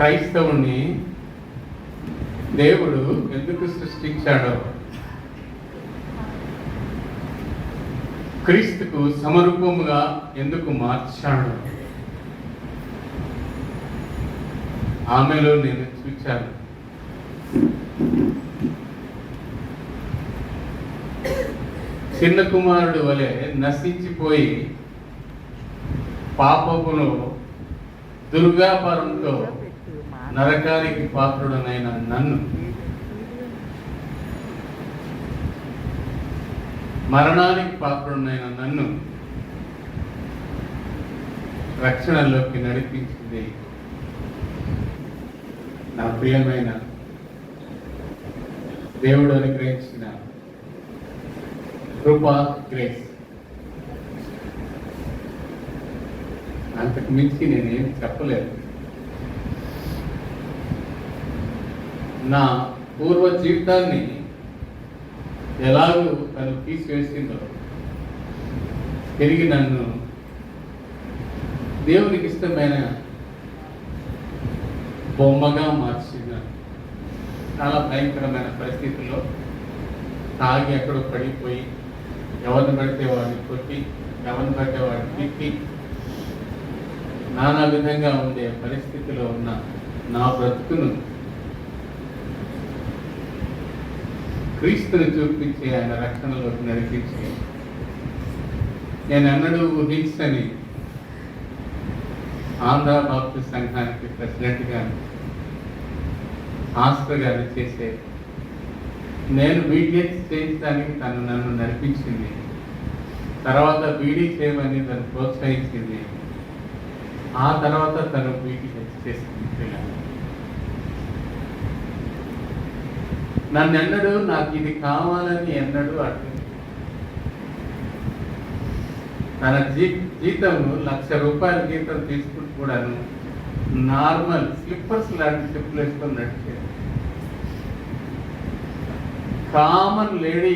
క్రైస్తవుని దేవుడు ఎందుకు సృష్టించాడో, క్రీస్తుకు సమరూపముగా ఎందుకు మార్చాడో ఆమెలో నేను చూచాను. చిన్న కుమారుడు వలె నశించిపోయి పాపములో దుర్వ్యాపారంతో నరకానికి పాత్రుడనైన నన్ను, మరణానికి పాత్రుడనైన నన్ను రక్షణలోకి నడిపించింది నా ప్రియమైన దేవుడు అనుగ్రహించిన కృపా గ్రేస్. అంతకు మించి నేనేం చెప్పలేదు. నా పూర్వ జీవితాన్ని ఎలాగూ తను తీసివేసిందో తిరిగి నన్ను దేవునికి ఇష్టమైన బొమ్మగా మార్చిన, చాలా భయంకరమైన పరిస్థితుల్లో తాగి ఎక్కడో పడిపోయి ఎవరిని పడితే వాడిని కొట్టి, ఎవరిని పడితే వాడిని తిట్టి, నానా విధంగా ఉండే పరిస్థితిలో ఉన్న నా బ్రతుకును క్రీస్తుని చూపించి ఆయన రక్షణలోకి నడిపించి, నేను ఎన్నడూ ఊహించని ఆంధ్ర బాప్టిస్ట్ సంఘానికి ప్రెసిడెంట్గా ఆస్టర్ గారు చేసే, నేను బీడీఎస్ చేయించడానికి తను నన్ను నడిపించింది. తర్వాత బీడీ చేయమని తను ప్రోత్సహించింది. ఆ తర్వాత తను బీడీఎస్ చేసింది. నన్ను ఎన్నడూ నాకు ఇది కావాలని ఎన్నడూ అటు తన జీతం ₹1,00,000 జీతం తీసుకుంటూ కూడాను నార్మల్ స్లిప్పర్స్ లాంటి చెప్పులు వేసుకొని నడిచేది. కామన్ లేడీ,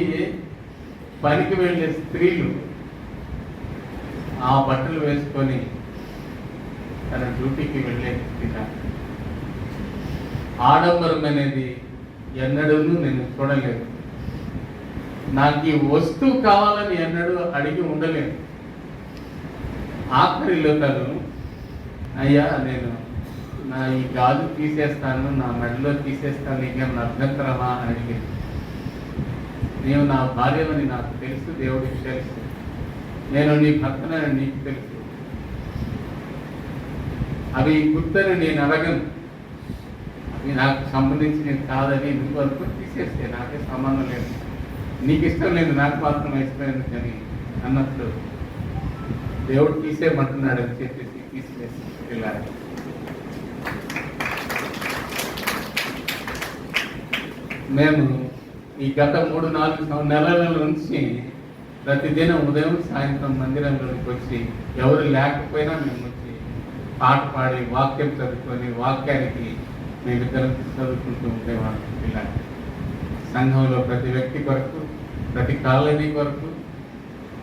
పనికి వెళ్ళే స్త్రీలు ఆ బట్టలు వేసుకొని తన డ్యూటీకి వెళ్ళే ఆడంబరం అనేది ఎన్నడూ నేను చూడలేదు. నాకు ఈ వస్తువు కావాలని ఎన్నడూ అడిగి ఉండలేదు. ఆఖరిలో తను, అయ్యా నేను నా ఈ గాజు తీసేస్తాను, నా మెడలో తీసేస్తాను, నీకేమన్నా అభ్యంతరమా అని అడిగింది. నేను నా భార్యని నాకు తెలుసు, దేవుడికి తెలుసు, నేను నీ భర్తనని నీకు తెలుసు, అవి గుర్తని నేను అడగను, అవి నాకు సంబంధించినవి కాదని నువ్వు అనుకుని తీసేస్తే నాకే సంబంధం లేదు, నీకు ఇష్టం లేదు, నాకు మాత్రం ఇష్టం ఎందుకని అన్నప్పుడు దేవుడు తీసేయమంటున్నాడు అని చెప్పేసి తీసివేసి వెళ్ళాలి. మేము ఈ గత 3-4 నెలల నుంచి ప్రతిదినం ఉదయం సాయంత్రం మందిరంలోకి వచ్చి ఎవరు లేకపోయినా మేము వచ్చి పాట పాడి వాక్యం చదువుకొని వాక్యానికి మేమిద్దరం చదువుకుంటూ ఉండేవాళ్ళం. ఇలా సంఘంలో ప్రతి వ్యక్తి కొరకు, ప్రతి కాలనీ కొరకు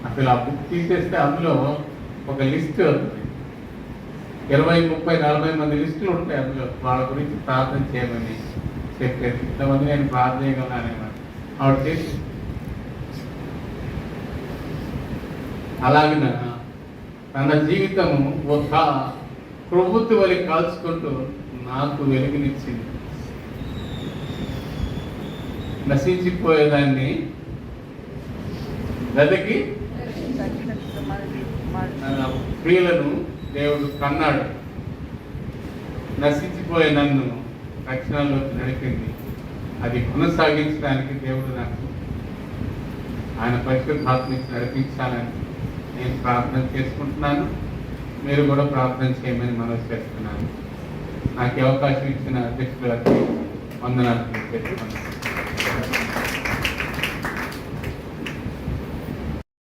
అసలు ఆ బుక్ తీసేస్తే అందులో ఒక లిస్ట్ అవుతుంది. 20, 30, 40 మంది లిస్టులు ఉంటాయి. అందులో వాళ్ళ గురించి ప్రార్థన చేయమని చెప్పేది. ఇంతమంది నేను ప్రార్థన చేయగలను ఆవిడ చేసి, అలాగిన తన జీవితము ఒక ప్రభుత్వ వలి కాల్చుకుంటూ నాకు వెలుగునిచ్చింది. నశించిపోయేదాన్ని వెతికి ప్రియులను దేవుడు కన్నాడు. నశించిపోయే నన్ను రక్షణలోకి నడిపింది. అది కొనసాగించడానికి దేవుడు నాకు ఆయన పరిశుద్ధాత్మని నడిపించాలని నేను ప్రార్థన చేసుకుంటున్నాను. మీరు కూడా ప్రార్థన చేయమని మనవి చేస్తున్నాను. నాకు అవకాశం ఇచ్చిన అధ్యక్షులకు వందనాలు తెలుపుతున్నాను.